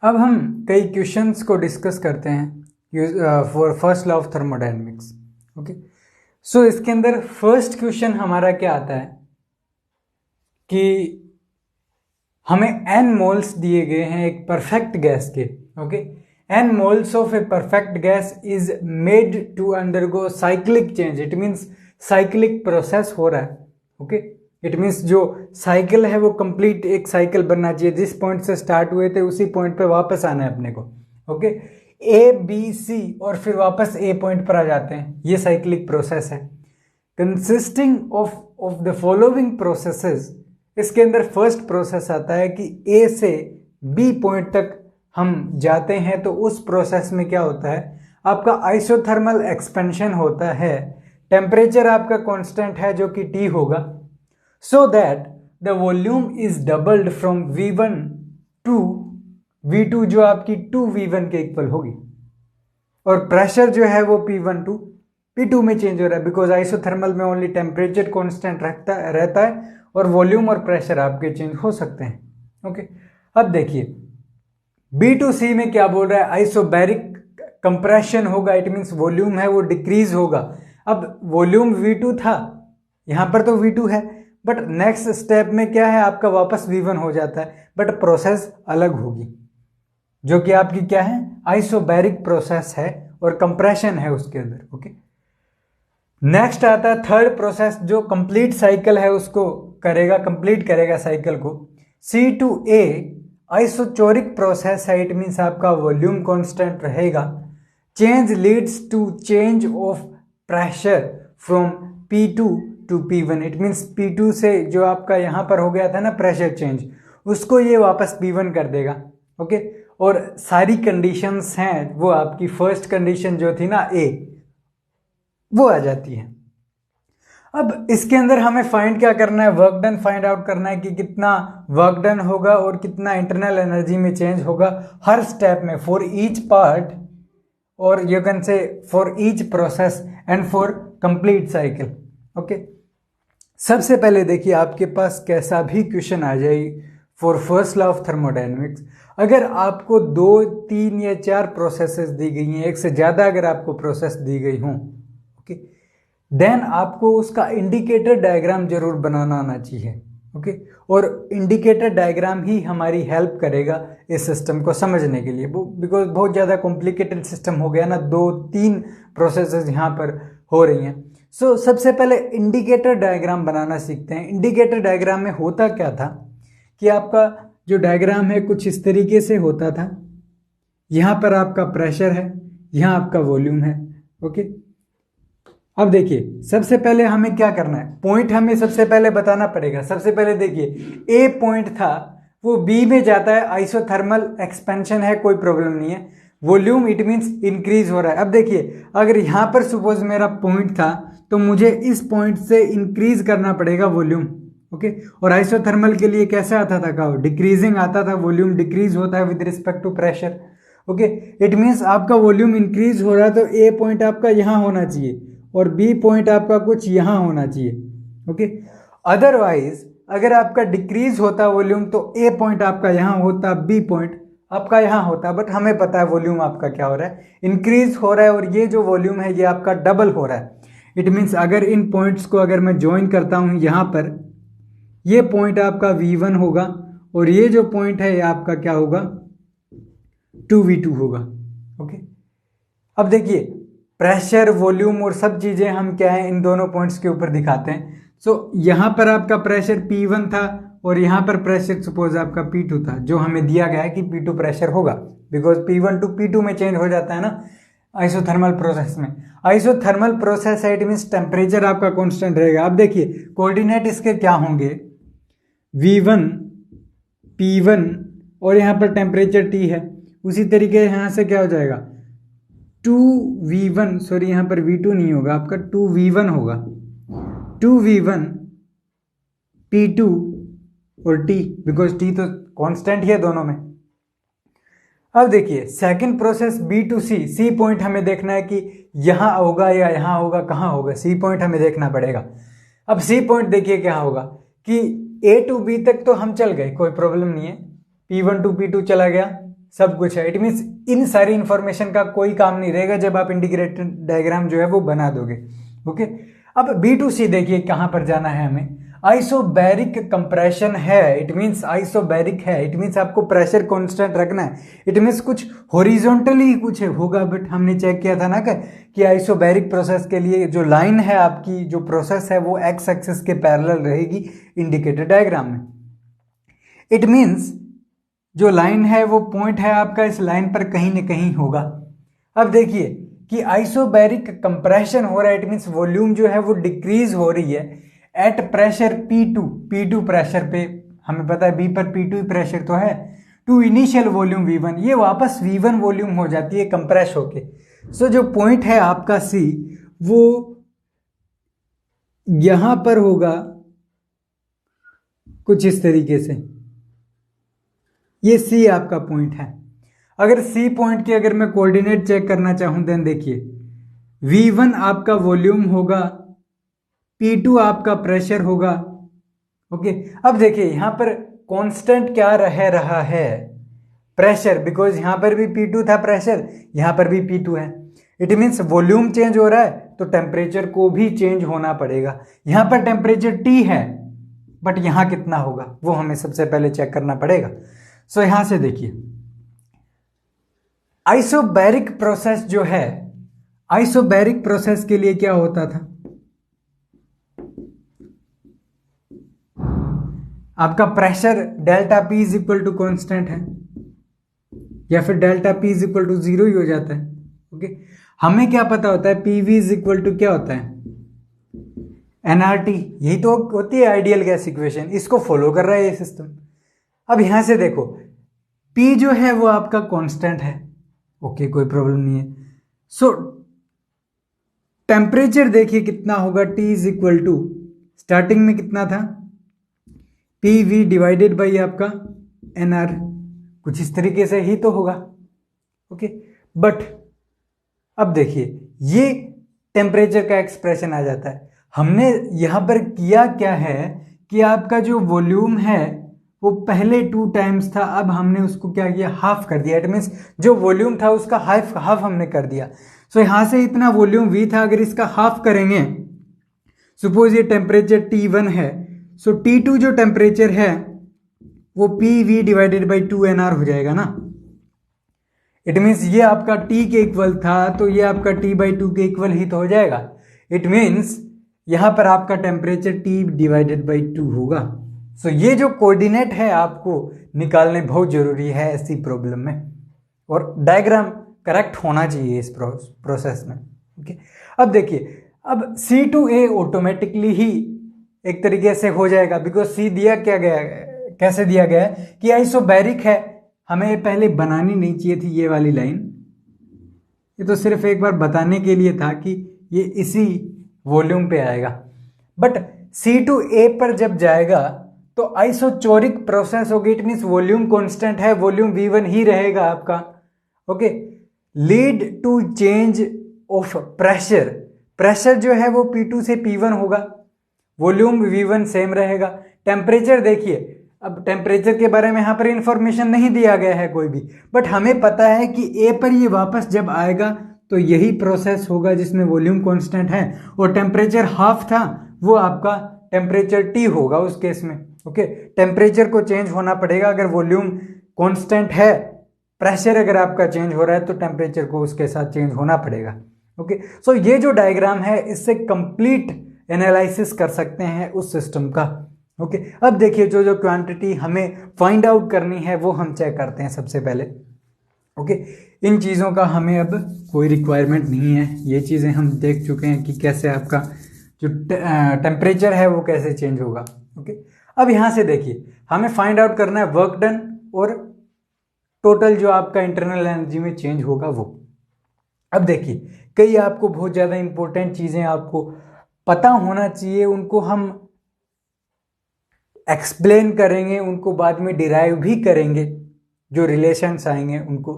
अब हम कई क्वेश्चंस को डिस्कस करते हैं for first law of thermodynamics. Okay, so इसके अंदर फर्स्ट क्वेश्चन हमारा क्या आता है कि हमें n मोल्स दिए गए हैं एक परफेक्ट गैस के। Okay, n moles of a perfect gas is made to undergo cyclic change. It means cyclic process हो रहा है। ओके, इट मीन्स जो साइकिल है वो कंप्लीट एक साइकिल बनना चाहिए, जिस पॉइंट से स्टार्ट हुए थे उसी पॉइंट पे वापस आना है अपने को। ओके, ए बी सी और फिर वापस ए पॉइंट पर आ जाते हैं, ये साइक्लिक प्रोसेस है consisting of the following processes. इसके अंदर फर्स्ट प्रोसेस आता है कि ए से बी पॉइंट तक हम जाते हैं, तो उस प्रोसेस में क्या होता है, आपका आइसोथर्मल एक्सपेंशन होता है। टेम्परेचर आपका कांस्टेंट है जो कि T होगा, so that the volume is doubled from V1 to V2 जो आपकी 2V1 के इक्वल होगी, और प्रेशर जो है वो P1 टू P2 में चेंज हो रहा है, बिकॉज आइसोथर्मल में ओनली टेम्परेचर कांस्टेंट रहता है और वॉल्यूम और प्रेशर आपके चेंज हो सकते हैं। ओके, अब देखिए B2C में क्या बोल रहा है, आइसोबैरिक कंप्रेशन होगा, इट मीन्स वॉल्यूम है वो डिक्रीज होगा। अब वॉल्यूम V2 था, यहां पर तो V2 है, बट नेक्स्ट स्टेप में क्या है, आपका वापस V1 हो जाता है, बट प्रोसेस अलग होगी, जो कि आपकी क्या है, आइसोबैरिक प्रोसेस है और कंप्रेशन है उसके अंदर। ओके, नेक्स्ट आता है थर्ड प्रोसेस जो कंप्लीट साइकिल है उसको करेगा, कंप्लीट करेगा साइकिल को। C2A आइसोचोरिक प्रोसेस है, इट मीन्स आपका वॉल्यूम कांस्टेंट रहेगा। Change leads to change of pressure from P2 to P1, it means P2 से जो आपका यहां पर हो गया था ना प्रेशर चेंज, उसको ये वापस P1 कर देगा। ओके, और सारी कंडीशंस हैं वो आपकी फर्स्ट कंडीशन जो थी ना A, वो आ जाती है। अब इसके अंदर हमें फाइंड क्या करना है, वर्क डन फाइंड आउट करना है कि कितना वर्क डन होगा और कितना इंटरनल एनर्जी में चेंज होगा हर स्टेप में, फॉर ईच पार्ट, और you can say for each process and for complete cycle. Okay, सबसे पहले देखिए आपके पास कैसा भी क्वेश्चन आ जाए for first law of thermodynamics, अगर आपको 2, 3 या 4 प्रोसेसेस दी गई हैं, एक से ज़्यादा अगर आपको प्रोसेस दी गई हों, ओके, देन आपको उसका इंडिकेटर डायग्राम जरूर बनाना आना चाहिए। ओके, और इंडिकेटर डायग्राम ही हमारी हेल्प करेगा इस सिस्टम को समझने के लिए, बिकॉज बहुत ज़्यादा कॉम्प्लिकेटेड सिस्टम हो गया ना, 2-3 प्रोसेसेस यहाँ पर हो रही हैं। सो सबसे पहले इंडिकेटर डायग्राम बनाना सीखते हैं। इंडिकेटर डायग्राम में होता क्या था कि आपका जो डायग्राम है कुछ इस तरीके से होता था, यहाँ पर आपका प्रेशर है, यहाँ आपका वॉल्यूम है। ओके, अब देखिए सबसे पहले हमें क्या करना है, पॉइंट हमें सबसे पहले बताना पड़ेगा। सबसे पहले देखिए ए पॉइंट था वो बी में जाता है, आइसोथर्मल एक्सपेंशन है, कोई प्रॉब्लम नहीं है, वॉल्यूम इट मीन्स इंक्रीज हो रहा है। अब देखिए अगर यहाँ पर सपोज मेरा पॉइंट था तो मुझे इस पॉइंट से इंक्रीज करना पड़ेगा वॉल्यूम। ओके, और आइसोथर्मल के लिए कैसे आता था, का डिक्रीजिंग आता था, वॉल्यूम डिक्रीज होता है with respect to pressure. Okay, it means आपका वॉल्यूम इंक्रीज हो रहा है तो ए पॉइंट आपका यहाँ होना चाहिए और बी पॉइंट आपका कुछ यहाँ होना चाहिए। ओके, अदरवाइज अगर आपका डिक्रीज होता वॉल्यूम तो ए पॉइंट आपका यहाँ होता, बी पॉइंट आपका यहाँ होता, बट हमें पता है वॉल्यूम आपका क्या हो रहा है, इंक्रीज हो रहा है, और ये जो वॉल्यूम है ये आपका डबल हो रहा है। इट मीन्स अगर इन पॉइंट्स को अगर मैं ज्वाइन करता हूँ यहाँ पर, ये पॉइंट आपका V1 होगा और ये जो पॉइंट है ये आपका क्या होगा, 2V2 होगा। ओके, अब देखिए प्रेशर, वॉल्यूम और सब चीजें हम क्या है इन दोनों पॉइंट्स के ऊपर दिखाते हैं। सो यहाँ पर आपका प्रेशर P1 था और यहाँ पर प्रेशर सपोज आपका P2 था, जो हमें दिया गया है कि P2 प्रेशर होगा, बिकॉज P1 टू P2 में चेंज हो जाता है ना आइसोथर्मल प्रोसेस में। आइसोथर्मल प्रोसेस है, इट मीन्स टेम्परेचर आपका कांस्टेंट रहेगा। अब देखिए कोऑर्डिनेट इसके क्या होंगे, V1 P1 और यहाँ पर टेम्परेचर T है, उसी तरीके यहाँ से क्या हो जाएगा 2V1, सॉरी यहाँ पर V2 नहीं होगा, आपका 2V1 होगा, 2V1 P2 और T, बिकॉज T तो कांस्टेंट ही है दोनों में। अब देखिए second process B2C, C point हमें देखना है कि यहाँ होगा या यहाँ होगा, कहाँ होगा, C पॉइंट हमें देखना पड़ेगा। अब C पॉइंट देखिए क्या होगा कि A टू B तक तो हम चल गए, कोई प्रॉब्लम नहीं है, P1 टू P2 चला गया, सब कुछ है। इट मीन्स इन सारी इंफॉर्मेशन का कोई काम नहीं रहेगा जब आप इंटीग्रेटेड डायग्राम जो है वो बना दोगे। ओके, अब B2C देखिए कहाँ पर जाना है हमें। आइसोबैरिक कंप्रेशन है, इट मीन्स आइसोबैरिक है, इट मीन्स आपको प्रेशर कांस्टेंट रखना है। इट मीन्स कुछ हॉरिजॉन्टली कुछ होगा, बट हमने चेक किया था ना कि आइसोबैरिक प्रोसेस के लिए जो लाइन है आपकी, जो प्रोसेस है वो एक्स एक्सिस के पैरेलल रहेगी इंडिकेटर डायग्राम में। इट मीन्स जो लाइन है वो पॉइंट है आपका इस लाइन पर कहीं न कहीं होगा। अब देखिए कि आइसोबैरिक कंप्रेशन हो रहा है, इट मीन्स वॉल्यूम जो है वो डिक्रीज हो रही है एट प्रेशर P2 प्रेशर पे। हमें पता है B पर P2 ही प्रेशर तो है, टू इनिशियल वॉल्यूम V1, ये वापस V1 वॉल्यूम हो जाती है कंप्रेस होके। सो जो पॉइंट है आपका C वो यहां पर होगा कुछ इस तरीके से, ये C आपका पॉइंट है। अगर C पॉइंट की अगर मैं कोऑर्डिनेट चेक करना चाहूं देन देखिए V1 आपका वॉल्यूम होगा, P2 आपका प्रेशर होगा। ओके, अब देखिए यहां पर कांस्टेंट क्या रह रहा है, प्रेशर, बिकॉज यहां पर भी P2 था प्रेशर, यहां पर भी P2 है। इट मीन्स वॉल्यूम चेंज हो रहा है तो टेम्परेचर को भी चेंज होना पड़ेगा। यहां पर टेम्परेचर T है बट यहां कितना होगा वो हमें सबसे पहले चेक करना पड़ेगा। सो यहां से देखिए आइसोबैरिक प्रोसेस जो है, आइसोबैरिक प्रोसेस के लिए क्या होता था, आपका pressure delta P is equal to constant है या फिर delta P is equal to 0 ही हो जाता है। ओके, हमें क्या पता होता है PV इज इक्वल टू क्या होता है nRT, यही तो होती है आइडियल गैस इक्वेशन, इसको फॉलो कर रहा है ये सिस्टम। अब यहां से देखो P जो है वो आपका कांस्टेंट है, ओके कोई प्रॉब्लम नहीं है। सो टेम्परेचर देखिए कितना होगा, T is equal to starting में कितना था PV डिवाइडेड बाई आपका NR, कुछ इस तरीके से ही तो होगा। ओके, बट अब देखिए ये टेम्परेचर का एक्सप्रेशन आ जाता है। हमने यहां पर किया क्या है कि आपका जो वॉल्यूम है वो पहले 2 टाइम्स था, अब हमने उसको क्या किया, हाफ कर दिया। इट मीन्स जो वॉल्यूम था उसका हाफ हमने कर दिया। सो यहां से इतना वॉल्यूम V था, अगर इसका हाफ करेंगे, सपोज ये टेम्परेचर T1 है, सो T2 जो टेम्परेचर है वो PV डिवाइडेड बाई 2NR हो जाएगा ना। इट मीन्स ये आपका T के इक्वल था तो ये आपका T/2 के इक्वल ही तो हो जाएगा। इट मीन्स यहां पर आपका टेम्परेचर T डिवाइडेड बाई 2 होगा। सो ये जो कोऑर्डिनेट है आपको निकालने बहुत जरूरी है ऐसी प्रॉब्लम में, और डायग्राम करेक्ट होना चाहिए इस प्रोसेस में। ओके, अब देखिए अब C2A ऑटोमेटिकली ही एक तरीके से हो जाएगा, बिकॉज C दिया क्या गया, कैसे दिया गया है कि आइसोबैरिक है। हमें पहले बनानी नहीं चाहिए थी ये वाली लाइन, ये तो सिर्फ एक बार बताने के लिए था कि ये इसी वॉल्यूम पे आएगा। बट C2A पर जब जाएगा तो आइसोचोरिक प्रोसेस होगी, इट मीन्स वॉल्यूम कांस्टेंट है, वॉल्यूम V1 ही रहेगा आपका। Okay, lead to change of pressure, pressure जो है वो P2 से P1 होगा, वॉल्यूम V1 सेम रहेगा। टेम्परेचर देखिए, अब टेम्परेचर के बारे में यहाँ पर इंफॉर्मेशन नहीं दिया गया है कोई भी, बट हमें पता है कि A पर ये वापस जब आएगा तो यही प्रोसेस होगा जिसमें वॉल्यूम कांस्टेंट है और टेम्परेचर हाफ था, वो आपका टेम्परेचर T होगा उस केस में। ओके, टेम्परेचर को चेंज होना पड़ेगा, अगर वॉल्यूम कांस्टेंट है, प्रेशर अगर आपका चेंज हो रहा है तो टेम्परेचर को उसके साथ चेंज होना पड़ेगा। ओके, सो ये जो डायग्राम है इससे कंप्लीट एनालिसिस कर सकते हैं उस सिस्टम का। ओके, अब देखिए जो जो क्वांटिटी हमें फाइंड आउट करनी है वो हम चेक करते हैं सबसे पहले। ओके, इन चीज़ों का हमें अब कोई रिक्वायरमेंट नहीं है, ये चीज़ें हम देख चुके हैं कि कैसे आपका जो टेम्परेचर है वो कैसे चेंज होगा। ओके, अब यहाँ से देखिए हमें फाइंड आउट करना है वर्क डन और टोटल जो आपका इंटरनल एनर्जी में चेंज होगा वो। अब देखिए कई आपको बहुत ज़्यादा इंपॉर्टेंट चीज़ें आपको पता होना चाहिए, उनको हम एक्सप्लेन करेंगे, उनको बाद में डिराइव भी करेंगे, जो रिलेशंस आएंगे उनको।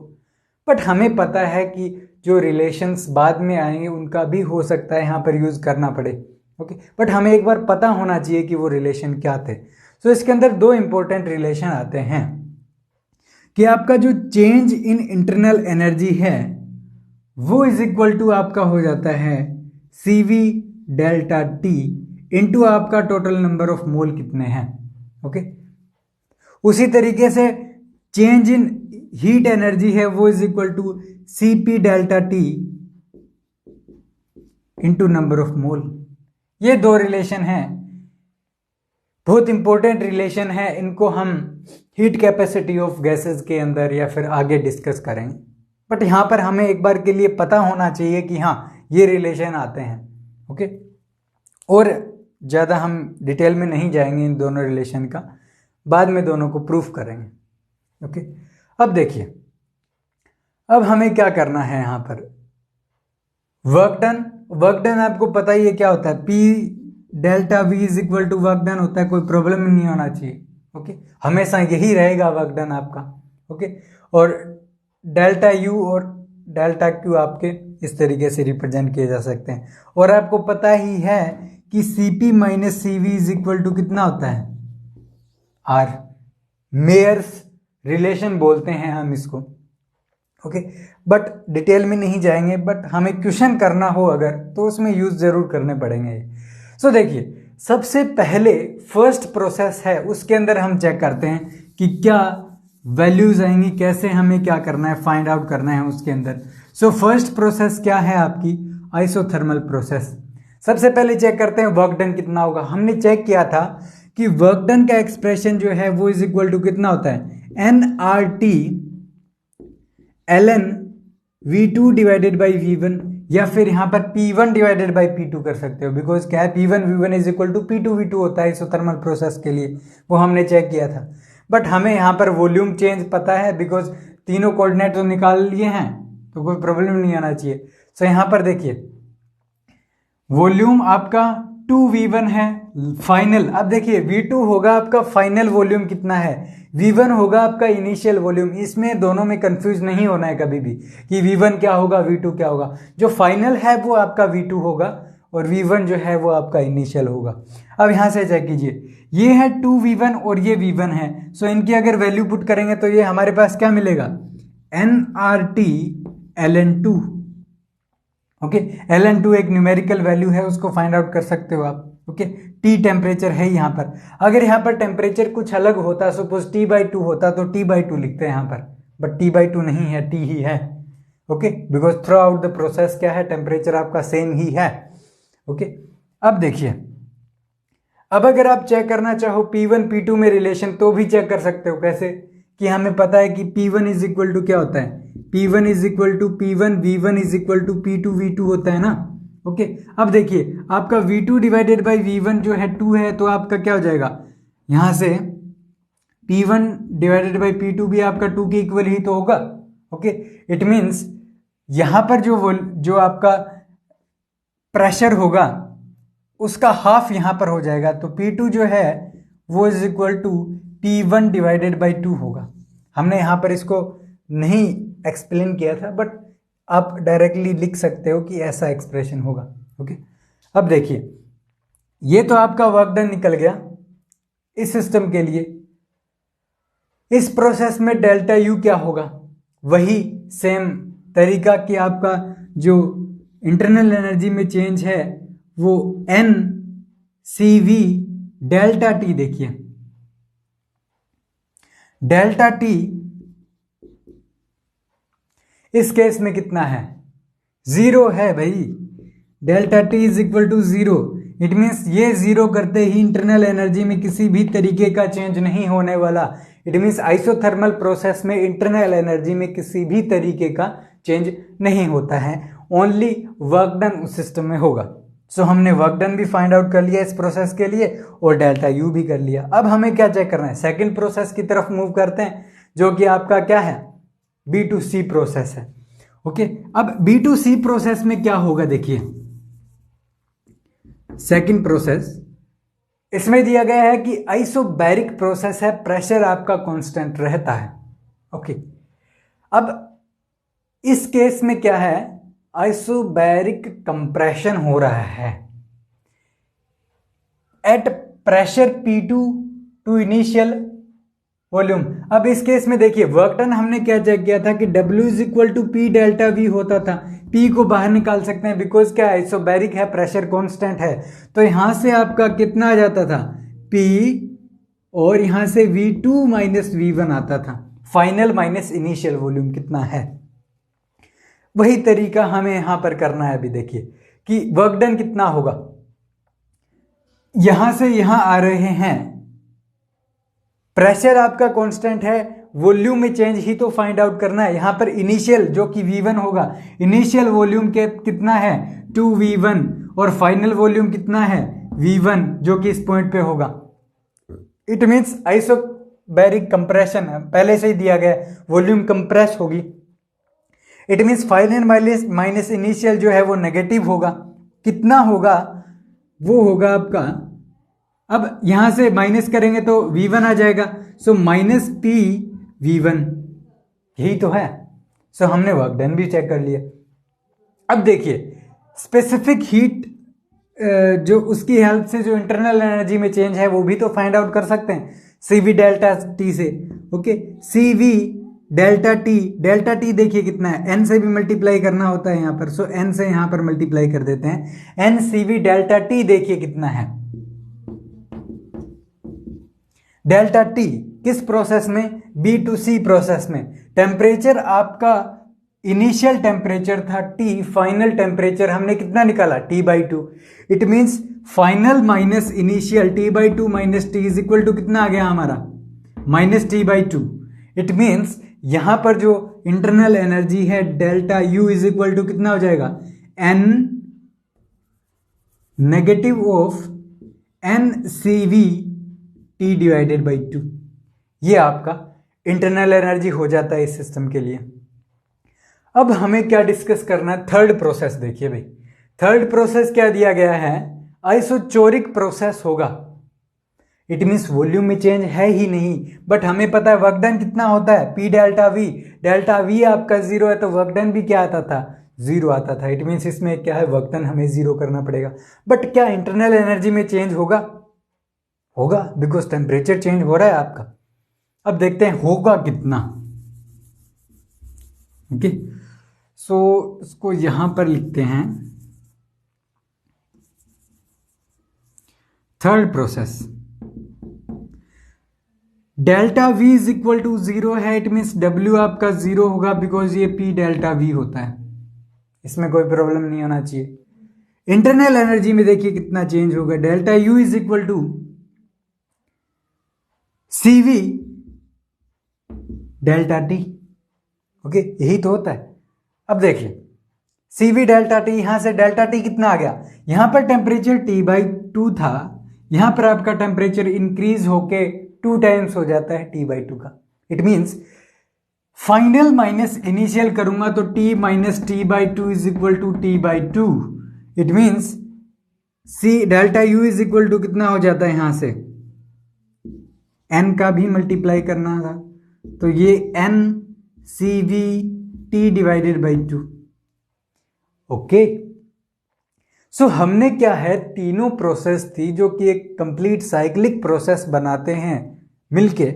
बट हमें पता है कि जो रिलेशंस बाद में आएंगे उनका भी हो सकता है यहाँ पर यूज़ करना पड़े। ओके, बट हमें एक बार पता होना चाहिए कि वो रिलेशन क्या थे। सो इसके अंदर 2 इंपॉर्टेंट रिलेशन आते हैं कि आपका जो चेंज इन इंटरनल एनर्जी है वो इज इक्वल टू आपका हो जाता है CV डेल्टा T इंटू आपका टोटल नंबर ऑफ मोल कितने हैं। ओके, उसी तरीके से चेंज इन हीट एनर्जी है वो is equal to CP delta T into number of mole. ये दो रिलेशन है, बहुत इंपॉर्टेंट रिलेशन है, इनको हम हीट कैपेसिटी ऑफ गैसेस के अंदर या फिर आगे डिस्कस करेंगे। बट यहां पर हमें एक बार के लिए पता होना चाहिए कि हाँ ये रिलेशन आते हैं। ओके, और ज़्यादा हम डिटेल में नहीं जाएंगे इन दोनों रिलेशन का, बाद में दोनों को प्रूफ करेंगे। ओके, अब देखिए, अब हमें क्या करना है यहाँ पर, वर्क डन आपको पता ही है क्या होता है, P delta V is equal to work done होता है, कोई प्रॉब्लम नहीं होना चाहिए। ओके, हमेशा यही रहेगा वर्क डन आपका। ओके, और डेल्टा U और डेल्टा Q आपके इस तरीके से रिप्रेजेंट किए जा सकते हैं। और आपको पता ही है कि CP minus CV is equal to कितना होता है, R, मेयर्स रिलेशन बोलते हैं हम इसको। ओके, बट डिटेल में नहीं जाएंगे, बट हमें क्वेश्चन करना हो अगर तो उसमें यूज जरूर करने पड़ेंगे। सो देखिए, सबसे पहले फर्स्ट प्रोसेस है उसके अंदर हम चेक करते हैं कि क्या वैल्यूज आएंगी, कैसे हमें क्या करना है, फाइंड आउट करना है उसके अंदर। सो फर्स्ट प्रोसेस क्या है आपकी, आइसोथर्मल प्रोसेस। सबसे पहले चेक करते हैं वर्क डन कितना होगा। हमने चेक किया था कि वर्क डन का एक्सप्रेशन जो है वो इज इक्वल टू कितना होता है, nRT ln V2 divided by V1, या फिर यहां पर P1 डिवाइडेड बाई P2 कर सकते हो, बिकॉज क्या है P1 V1 is equal to P2 V2 होता है इसोथर्मल प्रोसेस के लिए, वो हमने चेक किया था। बट हमें यहां पर वॉल्यूम चेंज पता है, बिकॉज तीनों कोऑर्डिनेट तो निकाल लिए हैं, तो कोई प्रॉब्लम नहीं आना चाहिए। सो यहां पर देखिए, वॉल्यूम आपका 2V1 है फाइनल। अब देखिए, V2 होगा आपका फाइनल वॉल्यूम कितना है, V1 होगा आपका इनिशियल वॉल्यूम। इसमें दोनों में कंफ्यूज नहीं होना है कभी भी कि V1 क्या होगा V2 क्या होगा। जो फाइनल है वो आपका V2 होगा और V1 जो है वो आपका इनिशियल होगा। अब यहां से चेक कीजिए, ये है 2V1 और ये V1 है। सो इनकी अगर वैल्यू पुट करेंगे तो ये हमारे पास क्या मिलेगा, nRT ln2। ओके, ln2 एक न्यूमेरिकल वैल्यू है, उसको फाइंड आउट कर सकते हो आप। ओके, T टेम्परेचर है यहाँ पर। अगर यहाँ पर टेम्परेचर कुछ अलग होता, सपोज T/2 होता तो T/2 लिखते हैं यहाँ पर, बट T/2 नहीं है, T ही है। Okay, because through out the process क्या है, टेम्परेचर आपका सेम ही है। ओके, अब देखिए, अब अगर आप चेक करना चाहो P1 P2 में रिलेशन तो भी चेक कर सकते हो। कैसे, कि हमें पता है कि P1 इज इक्वल टू क्या होता है, P1 is equal to P1 V1 is equal to P2 V2 होता है ना। ओके, अब देखिए आपका V2 डिवाइडेड बाई V1 जो है 2 है, तो आपका क्या हो जाएगा, यहां से P1 डिवाइडेड बाई P2 भी आपका 2 के इक्वल ही तो होगा। ओके, इट मीन्स यहां पर जो आपका प्रेशर होगा उसका हाफ यहां पर हो जाएगा, तो P2 जो है वो is equal to P1 divided by 2 होगा। हमने यहां पर इसको नहीं एक्सप्लेन किया था, बट आप डायरेक्टली लिख सकते हो कि ऐसा एक्सप्रेशन होगा। ओके, अब देखिए, ये तो आपका वर्क डन निकल गया इस सिस्टम के लिए। इस प्रोसेस में डेल्टा U क्या होगा, वही सेम तरीका कि आपका जो इंटरनल एनर्जी में चेंज है वो NCV डेल्टा T। देखिए, डेल्टा T इस केस में कितना है, 0 है भाई। Delta T is equal to 0। It means ये 0 करते ही इंटरनल एनर्जी में किसी भी तरीके का चेंज नहीं होने वाला। इट मीन्स आइसोथर्मल प्रोसेस में इंटरनल एनर्जी में किसी भी तरीके का चेंज नहीं होता है, ओनली वर्क डन उस सिस्टम में होगा। सो हमने वर्क डन भी फाइंड आउट कर लिया इस प्रोसेस के लिए और डेल्टा U भी कर लिया। अब हमें क्या चेक करना है, सेकेंड प्रोसेस की तरफ मूव करते हैं, जो कि आपका क्या है, B2C प्रोसेस है। ओके, अब B2C प्रोसेस में क्या होगा, देखिए सेकंड प्रोसेस, इसमें दिया गया है कि आइसोबैरिक प्रोसेस है, प्रेशर आपका कांस्टेंट रहता है। ओके, अब इस केस में क्या है, आइसोबैरिक कंप्रेशन हो रहा है at pressure P2 to initial volume. अब इस केस में देखिए वर्क डन हमने क्या चेक किया था कि W is equal to P delta V होता था। P को बाहर निकाल सकते हैं बिकॉज क्या है, आइसोबैरिक है, प्रेशर कांस्टेंट है। तो यहां से आपका कितना आ जाता था P, और यहां से V2 माइनस V1 आता था, फाइनल माइनस इनिशियल वॉल्यूम कितना है। वही तरीका हमें यहां पर करना है। अभी देखिए कि वर्क डन कितना होगा, यहां से यहां आ रहे हैं, प्रेशर आपका कांस्टेंट है, वॉल्यूम में चेंज ही तो फाइंड आउट करना है। यहां पर इनिशियल जो कि V1 होगा, इनिशियल वॉल्यूम के कितना है 2V1, और फाइनल वॉल्यूम कितना है V1 जो कि इस पॉइंट पे होगा। इट मींस आइसोबैरिक कंप्रेशन पहले से ही दिया गया, वॉल्यूम कंप्रेस होगी। It means final minus initial जो है वो नेगेटिव होगा। कितना होगा, वो होगा आपका, अब यहां से माइनस करेंगे तो V1 आ जाएगा, सो माइनस P V1, यही तो है। सो हमने वर्क डन भी चेक कर लिया। अब देखिए स्पेसिफिक हीट जो उसकी हेल्प से जो इंटरनल एनर्जी में चेंज है वो भी तो फाइंड आउट कर सकते हैं CV डेल्टा T से। Okay, CV delta T, delta T देखिए कितना है, N से भी मल्टीप्लाई करना होता है यहां पर, सो N से यहां पर मल्टीप्लाई कर देते हैं। N CV डेल्टा T देखिए कितना है, डेल्टा T किस प्रोसेस में, B2C प्रोसेस में। टेम्परेचर आपका इनिशियल टेम्परेचर था T, फाइनल टेम्परेचर हमने कितना निकाला T/2। It means final minus initial T/2 minus T is equal to कितना आ गया हमारा माइनस T/2। इट मींस यहां पर जो इंटरनल एनर्जी है delta U is equal to कितना हो जाएगा N negative of NCV T divided by 2। ये आपका इंटरनल एनर्जी हो जाता है इस सिस्टम के लिए। अब हमें क्या डिस्कस करना है, थर्ड प्रोसेस। देखिए भाई थर्ड प्रोसेस क्या दिया गया है, आइसोचोरिक प्रोसेस होगा। इट मींस वॉल्यूम में चेंज है ही नहीं, बट हमें पता है वर्क डन कितना होता है P delta V। Delta V आपका 0 है तो वर्क डन भी क्या आता था 0 आता था। इट मींस इसमें क्या है, वर्क डन हमें 0 करना पड़ेगा। बट क्या इंटरनल एनर्जी में चेंज होगा, होगा, बिकॉज टेम्परेचर चेंज हो रहा है आपका। अब देखते हैं होगा कितना। ओके, सो इसको यहां पर लिखते हैं third process. Delta V is equal to 0 है, इट मीन्स W आपका 0 होगा बिकॉज ये P डेल्टा V होता है, इसमें कोई प्रॉब्लम नहीं होना चाहिए। इंटरनल एनर्जी में देखिए कितना चेंज होगा, delta U is equal to CV delta T। Okay, यही तो होता है। अब देखिए CV डेल्टा T, यहां से डेल्टा T कितना आ गया, यहां पर टेम्परेचर T/2 था, यहां पर आपका टेम्परेचर इंक्रीज होके 2 टाइम्स हो जाता है T/2 का। It means final minus initial करूंगा तो T minus T/2 is equal to T/2। It means C delta U is equal to कितना हो जाता है, यहां से N का भी मल्टीप्लाई करना था तो ये N CV T divided by 2। Okay, so हमने क्या है, तीनों प्रोसेस थी जो कि एक कंप्लीट साइक्लिक प्रोसेस बनाते हैं मिलके,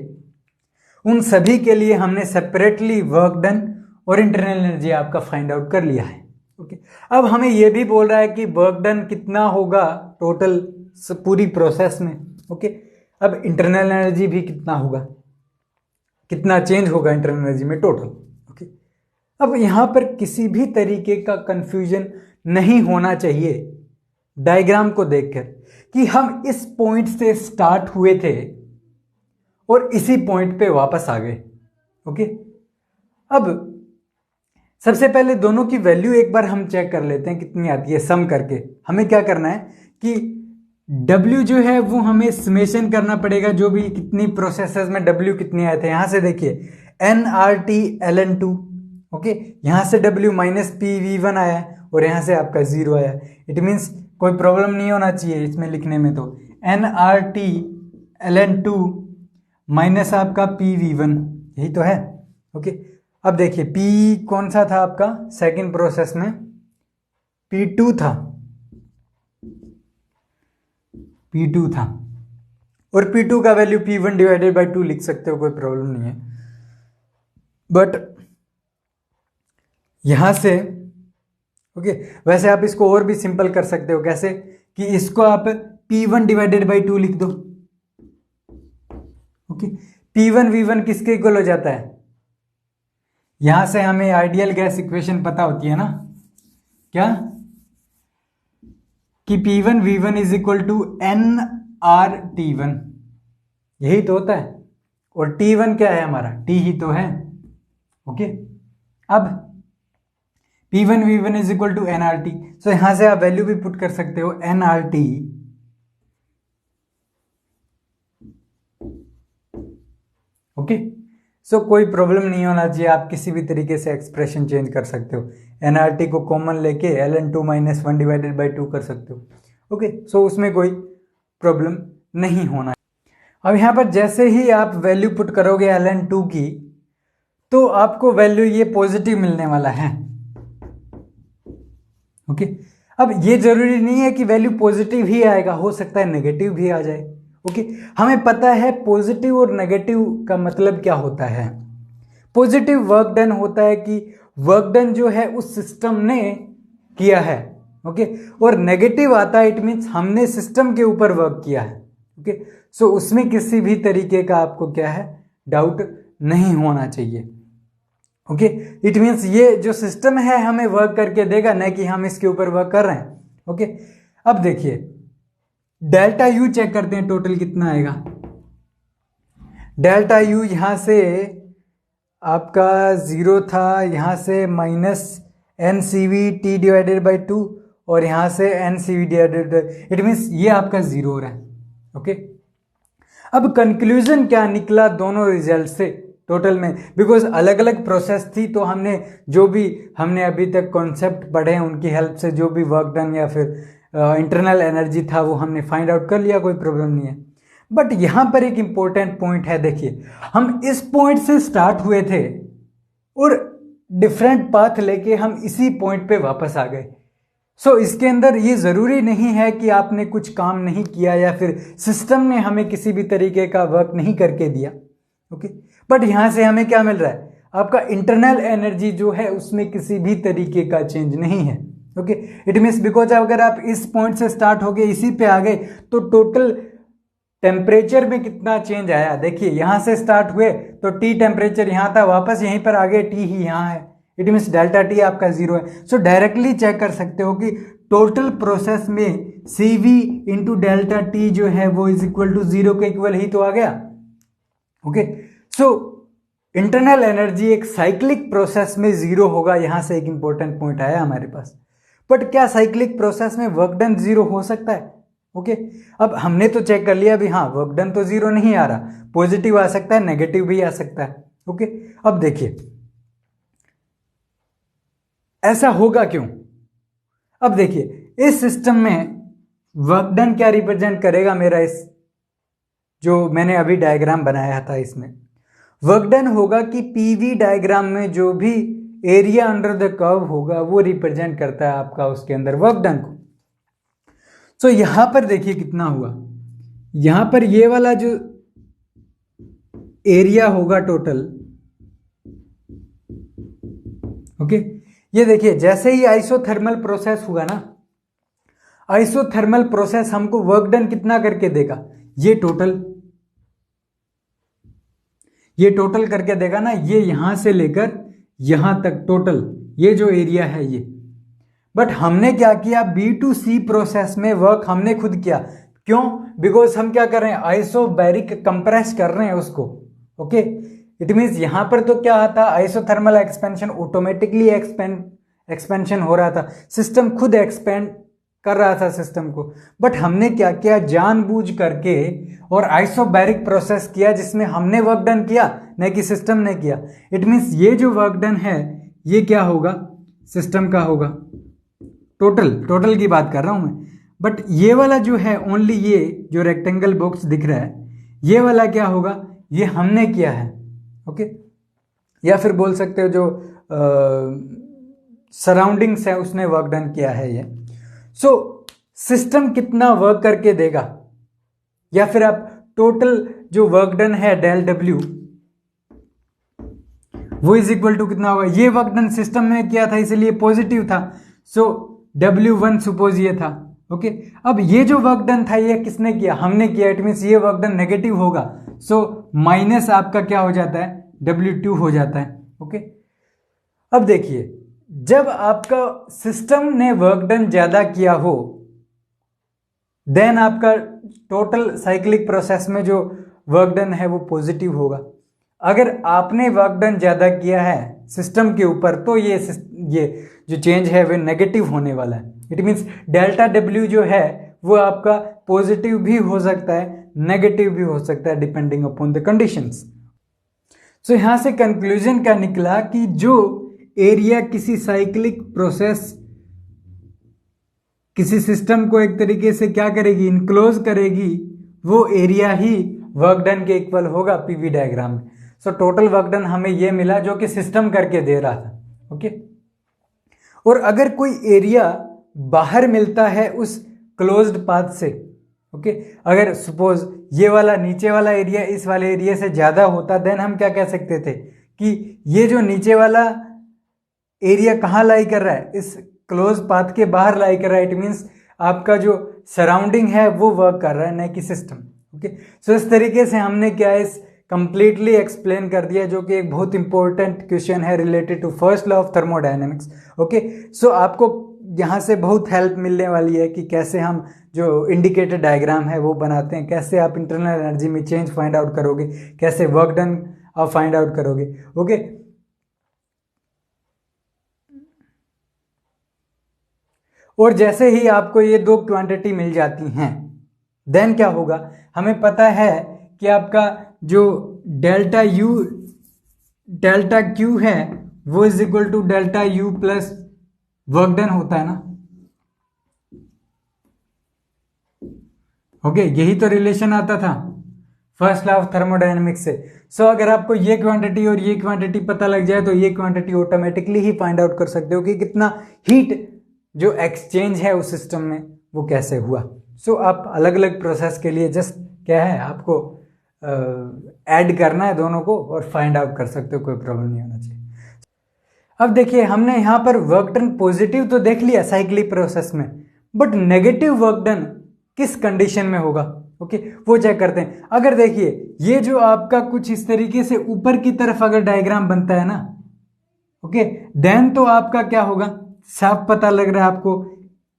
उन सभी के लिए हमने सेपरेटली वर्क डन और इंटरनल एनर्जी आपका फाइंड आउट कर लिया है। ओके, अब हमें यह भी बोल रहा है कि वर्क डन कितना होगा टोटल पूरी प्रोसेस में। ओके, अब इंटरनल एनर्जी भी कितना होगा, कितना चेंज होगा इंटरनल एनर्जी में टोटल। ओके, अब यहां पर किसी भी तरीके का कंफ्यूजन नहीं होना चाहिए डायग्राम को देखकर कि हम इस पॉइंट से स्टार्ट हुए थे और इसी पॉइंट पे वापस आ गए। ओके, अब सबसे पहले दोनों की वैल्यू एक बार हम चेक कर लेते हैं कितनी आती है सम करके। हमें क्या करना है कि W जो है वो हमें समेशन करना पड़ेगा, जो भी कितनी प्रोसेसेस में W कितने आए थे। यहां से देखिए nRT ln2। ओके, यहां से W माइनस PV1 आया है और यहां से आपका 0 आया। इट मीन्स कोई प्रॉब्लम नहीं होना चाहिए इसमें लिखने में। तो nRT ln2 माइनस आपका PV1, यही तो है। ओके, अब देखिए P कौन सा था आपका सेकंड प्रोसेस में, P2 था, P2 था। और P2 का वैल्यू P1 डिवाइडेड बाई 2 लिख सकते हो, कोई प्रॉब्लम नहीं है। बट यहां से ओके, वैसे आप इसको और भी सिंपल कर सकते हो, कैसे कि इसको आप P1 डिवाइडेड बाई 2 लिख दो। ओके, P1 V1 किसके इक्वल हो जाता है? यहां से हमें आइडियल गैस इक्वेशन पता होती है ना, क्या कि P1 V1 is equal to nRT1, यही तो होता है। और T1 क्या है हमारा? T ही तो है। ओके, अब P1 V1 is equal to nRT, so यहां से आप वैल्यू भी पुट कर सकते हो nRT ओके। सो कोई प्रॉब्लम नहीं होना चाहिए, आप किसी भी तरीके से एक्सप्रेशन चेंज कर सकते हो, nRT को कॉमन लेके ln2 माइनस 1 डिवाइडेड बाई 2 कर सकते हो। ओके, सो उसमें कोई प्रॉब्लम नहीं होना। अब यहां पर जैसे ही आप वैल्यू पुट करोगे ln2 की, तो आपको वैल्यू ये पॉजिटिव मिलने वाला है। ओके, अब ये जरूरी नहीं है कि वैल्यू पॉजिटिव ही आएगा, हो सकता है नेगेटिव भी आ जाए। ओके, हमें पता है पॉजिटिव और नेगेटिव का मतलब क्या होता है। पॉजिटिव वर्क डन होता है कि वर्क डन जो है उस सिस्टम ने किया है। ओके, और नेगेटिव आता है इट मीन्स हमने सिस्टम के ऊपर वर्क किया है। ओके, सो उसमें किसी भी तरीके का आपको क्या है, डाउट नहीं होना चाहिए। ओके, इट मीन्स ये जो सिस्टम है हमें वर्क करके देगा, न कि हम इसके ऊपर वर्क कर रहे हैं। ओके, अब देखिए डेल्टा यू चेक करते हैं, टोटल कितना आएगा। डेल्टा यू यहां से आपका 0 था, यहां से माइनस NCV/T डिवाइडेड बाई 2 और यहां से NCV डिवाइडेड, इट मीन्स ये आपका 0 हो रहा है। ओके, अब कंक्लूजन क्या निकला दोनों रिजल्ट से टोटल में, बिकॉज अलग अलग प्रोसेस थी, तो हमने अभी तक कॉन्सेप्ट पढ़े हैं उनकी हेल्प से जो भी वर्क डन या फिर इंटरनल एनर्जी था वो हमने फाइंड आउट कर लिया, कोई प्रॉब्लम नहीं है। बट यहां पर एक इंपॉर्टेंट पॉइंट है, देखिए हम इस पॉइंट से स्टार्ट हुए थे और डिफरेंट पाथ लेके हम इसी पॉइंट पे वापस आ गए। सो इसके अंदर ये जरूरी नहीं है कि आपने कुछ काम नहीं किया या फिर सिस्टम ने हमें किसी भी तरीके का वर्क नहीं करके दिया। ओके, बट यहां से हमें क्या मिल रहा है, आपका इंटरनल एनर्जी जो है उसमें किसी भी तरीके का चेंज नहीं है। ओके, इट मीन्स बिकॉज अगर आप इस पॉइंट से स्टार्ट हो गए इसी पे आ गए, तो टोटल टेम्परेचर में कितना चेंज आया, देखिए यहां से स्टार्ट हुए तो T टेम्परेचर यहां था, वापस यहीं पर आ गए, T ही यहां है, इट मीन्स डेल्टा T आपका 0 है। सो डायरेक्टली चेक कर सकते हो कि टोटल प्रोसेस में CV इंटू डेल्टा T जो है वो इज इक्वल टू 0 के इक्वल ही तो आ गया। ओके, सो इंटरनल एनर्जी एक साइक्लिक प्रोसेस में 0 होगा, यहां से एक इंपॉर्टेंट पॉइंट आया हमारे पास। बट क्या साइक्लिक प्रोसेस में वर्क डन 0 हो सकता है? ओके, अब हमने तो चेक कर लिया भी, हाँ वर्क डन तो 0 नहीं आ रहा, पॉजिटिव आ सकता है, नेगेटिव भी आ सकता है। ओके, अब देखिए ऐसा होगा क्यों। अब देखिए इस सिस्टम में वर्क डन क्या रिप्रेजेंट करेगा, मेरा इस जो मैंने अभी डायग्राम बनाया था इसमें वर्क डन होगा कि PV डायग्राम में जो भी एरिया अंडर द कर्व होगा वो रिप्रेजेंट करता है आपका उसके अंदर वर्क डन को। सो यहां पर देखिए कितना हुआ, यहां पर ये वाला जो एरिया होगा टोटल, ओके, ये देखिए जैसे ही आइसोथर्मल प्रोसेस हुआ ना, आइसोथर्मल प्रोसेस हमको वर्क डन कितना करके देगा, ये टोटल करके देगा ना, ये यहां से लेकर यहां तक टोटल ये जो एरिया है ये। बट हमने क्या किया, B2C प्रोसेस में वर्क हमने खुद किया, क्यों, बिकॉज हम क्या कर रहे हैं, आइसोबैरिक कंप्रेस कर रहे हैं उसको। ओके, इट मीन्स यहां पर तो क्या था, आइसोथर्मल एक्सपेंशन ऑटोमेटिकली एक्सपेंशन हो रहा था, सिस्टम खुद एक्सपेंड कर रहा था सिस्टम को। बट हमने क्या किया, जानबूझ करके और आइसोबैरिक प्रोसेस किया जिसमें हमने वर्क डन किया, न कि सिस्टम ने किया। इट मीन्स ये जो वर्क डन है ये क्या होगा, सिस्टम का होगा, टोटल की बात कर रहा हूं मैं। बट ये वाला जो है ओनली ये जो रेक्टेंगल बॉक्स दिख रहा है ये वाला क्या होगा, ये हमने किया है। ओके, या फिर बोल सकते हो जो सराउंडिंग्स है उसने वर्क डन किया है ये। सो सिस्टम कितना वर्क करके देगा, या फिर आप टोटल जो वर्क डन है डेल डब्ल्यू वो इज इक्वल टू कितना होगा, ये वर्क डन सिस्टम में किया था इसलिए पॉजिटिव था, सो W1 सपोज ये था। ओके, अब ये जो वर्क डन था ये किसने किया, हमने किया, इट मीन्स ये वर्क डन नेगेटिव होगा, सो माइनस आपका क्या हो जाता है, W2 हो जाता है। ओके, अब देखिए जब आपका सिस्टम ने वर्क डन ज्यादा किया हो देन आपका टोटल साइक्लिक प्रोसेस में जो वर्क डन है वो पॉजिटिव होगा। अगर आपने वर्क डन ज्यादा किया है सिस्टम के ऊपर तो ये जो चेंज है वो नेगेटिव होने वाला है। इट मीन्स डेल्टा डब्ल्यू जो है वो आपका पॉजिटिव भी हो सकता है, नेगेटिव भी हो सकता है डिपेंडिंग अपॉन द कंडीशंस। सो यहां से कंक्लूजन क्या निकला कि जो एरिया किसी साइक्लिक प्रोसेस किसी सिस्टम को एक तरीके से क्या करेगी, इनक्लोज करेगी, वो एरिया ही वर्क डन के इक्वल होगा पीवी डायग्राम में। सो टोटल वर्क डन हमें ये मिला जो कि सिस्टम करके दे रहा था। ओके, और अगर कोई एरिया बाहर मिलता है उस क्लोज्ड पाथ से, ओके, अगर सपोज ये वाला नीचे वाला एरिया इस वाले एरिया से ज्यादा होता देन हम क्या कह सकते थे कि ये जो नीचे वाला एरिया कहाँ लाई कर रहा है, इस क्लोज पाथ के बाहर लाई कर रहा है। इट मीन्स आपका जो सराउंडिंग है वो वर्क कर रहा है, न कि सिस्टम। ओके, सो इस तरीके से हमने क्या इस कंप्लीटली एक्सप्लेन कर दिया, जो कि एक बहुत इंपॉर्टेंट क्वेश्चन है related to first law of thermodynamics. Okay, so आपको यहाँ से बहुत हेल्प मिलने वाली है कि कैसे हम जो इंडिकेटर डायग्राम है वो बनाते हैं, कैसे आप इंटरनल एनर्जी में चेंज फाइंड आउट करोगे, कैसे वर्क डन आप फाइंड आउट करोगे। ओके, और जैसे ही आपको ये दो क्वांटिटी मिल जाती हैं देन क्या होगा, हमें पता है कि आपका जो डेल्टा यू डेल्टा क्यू है वो is equal to delta U plus work done होता है ना। ओके, यही तो रिलेशन आता था फर्स्ट लॉ ऑफ थर्मोडायनेमिक्स से। सो अगर आपको ये क्वांटिटी और ये क्वांटिटी पता लग जाए तो ये क्वांटिटी ऑटोमेटिकली ही फाइंड आउट कर सकते हो कि कितना हीट जो एक्सचेंज है उस सिस्टम में वो कैसे हुआ। सो आप अलग अलग प्रोसेस के लिए जस्ट क्या है आपको ऐड करना है दोनों को और फाइंड आउट कर सकते हो, कोई प्रॉब्लम नहीं होना चाहिए। अब देखिए हमने यहां पर वर्क डन पॉजिटिव तो देख लिया साइक्लिक प्रोसेस में, बट नेगेटिव वर्क डन किस कंडीशन में होगा, ओके, वो चेक करते हैं। अगर देखिए ये जो आपका कुछ इस तरीके से ऊपर की तरफ अगर डायग्राम बनता है ना, ओके, देन तो आपका क्या होगा, साफ पता लग रहा है आपको,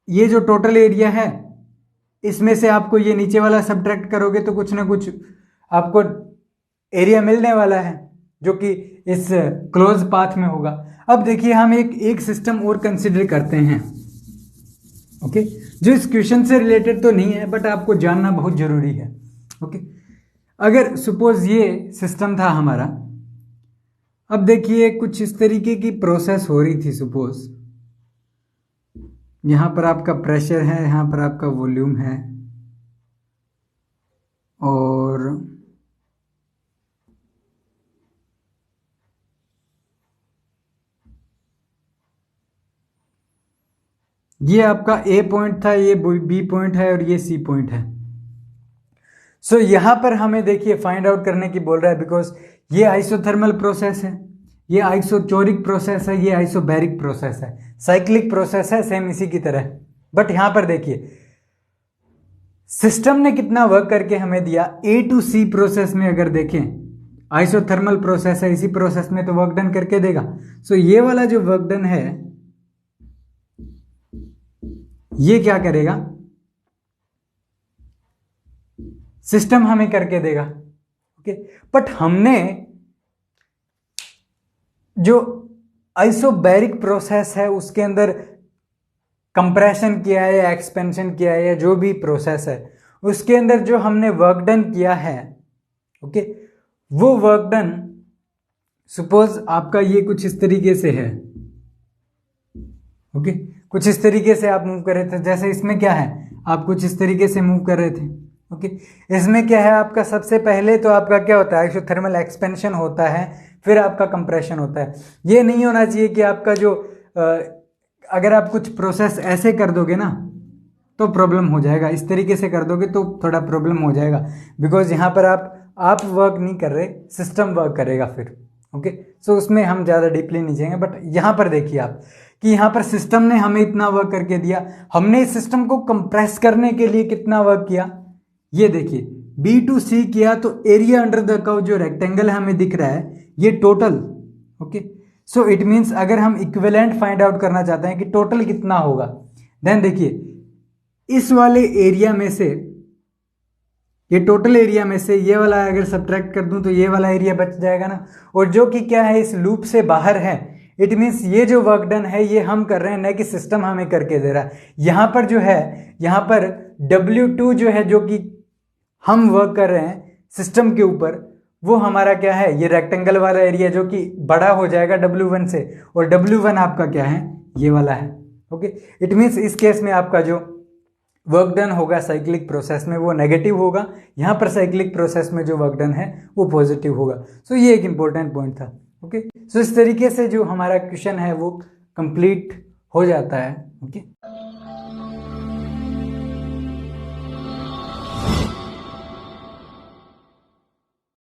ये जो टोटल एरिया है इसमें से आपको ये नीचे वाला सब्ट्रैक्ट करोगे तो कुछ ना कुछ आपको एरिया मिलने वाला है जो कि इस क्लोज पाथ में होगा। अब देखिए हम एक सिस्टम और कंसिडर करते हैं, ओके, जो इस क्वेश्चन से रिलेटेड तो नहीं है बट आपको जानना बहुत जरूरी है। ओके, अगर सपोज ये सिस्टम था हमारा, अब देखिए कुछ इस तरीके की प्रोसेस हो रही थी। सपोज यहां पर आपका प्रेशर है, यहां पर आपका वॉल्यूम है, और ये आपका ए पॉइंट था, ये बी पॉइंट है और ये सी पॉइंट है। सो यहां पर हमें देखिए फाइंड आउट करने की बोल रहा है बिकॉज ये आइसोथर्मल प्रोसेस है, ये आइसोचोरिक प्रोसेस है, ये आइसोबैरिक प्रोसेस है, साइक्लिक प्रोसेस है सेम इसी की तरह। बट यहां पर देखिए सिस्टम ने कितना वर्क करके हमें दिया, ए टू सी प्रोसेस में अगर देखें आइसोथर्मल प्रोसेस है, इसी प्रोसेस में तो वर्क डन करके देगा। सो ये वाला जो वर्क डन है ये क्या करेगा, सिस्टम हमें करके देगा। ओके, बट हमने जो आइसोबैरिक प्रोसेस है उसके अंदर कंप्रेशन किया है या एक्सपेंशन किया है या जो भी प्रोसेस है उसके अंदर जो हमने वर्क डन किया है, ओके, वो वर्क डन सपोज आपका ये कुछ इस तरीके से है, ओके, कुछ इस तरीके से आप मूव कर रहे थे, जैसे इसमें क्या है आप कुछ इस तरीके से मूव कर रहे थे। ओके, इसमें क्या है आपका सबसे पहले तो आपका क्या होता है आइसोथर्मल एक्सपेंशन होता है, फिर आपका कंप्रेशन होता है। ये नहीं होना चाहिए कि आपका जो अगर आप कुछ प्रोसेस ऐसे कर दोगे ना तो प्रॉब्लम हो जाएगा। इस तरीके से कर दोगे तो थोड़ा प्रॉब्लम हो जाएगा, बिकॉज यहाँ पर आप वर्क नहीं कर रहे, सिस्टम वर्क करेगा फिर। ओके, सो उसमें हम ज़्यादा डीपली नहीं जाएंगे, बट यहाँ पर देखिए आप कि यहाँ पर सिस्टम ने हमें इतना वर्क करके दिया, हमने इस सिस्टम को कंप्रेस करने के लिए कितना वर्क किया, ये देखिए बी टू सी किया, तो एरिया अंडर द कर्व जो रेक्टेंगल हमें दिख रहा है ये total. Okay, so it means अगर हम इक्विवेलेंट फाइंड आउट करना चाहते हैं कि टोटल कितना होगा, देन देखिए इस वाले एरिया में से, ये टोटल एरिया में से ये वाला अगर सब्ट्रैक्ट कर दूं तो ये वाला एरिया बच जाएगा ना, और जो कि क्या है इस लूप से बाहर है। इट मीन्स ये जो वर्क डन है ये हम कर रहे हैं, न कि सिस्टम हमें करके दे रहा है। यहाँ पर जो है, यहाँ पर W2 जो है, जो कि हम वर्क कर रहे हैं सिस्टम के ऊपर, वो हमारा क्या है, ये रेक्टेंगल वाला एरिया जो कि बड़ा हो जाएगा W1 से, और W1 आपका क्या है, ये वाला है। ओके, इट मीन्स इस केस में आपका जो वर्क डन होगा साइक्लिक प्रोसेस में वो नेगेटिव होगा, यहाँ पर साइक्लिक प्रोसेस में जो वर्क डन है वो पॉजिटिव होगा। सो ये एक इंपॉर्टेंट पॉइंट था। ओके, सो इस तरीके से जो हमारा क्वेश्चन है वो कंप्लीट हो जाता है। ओके।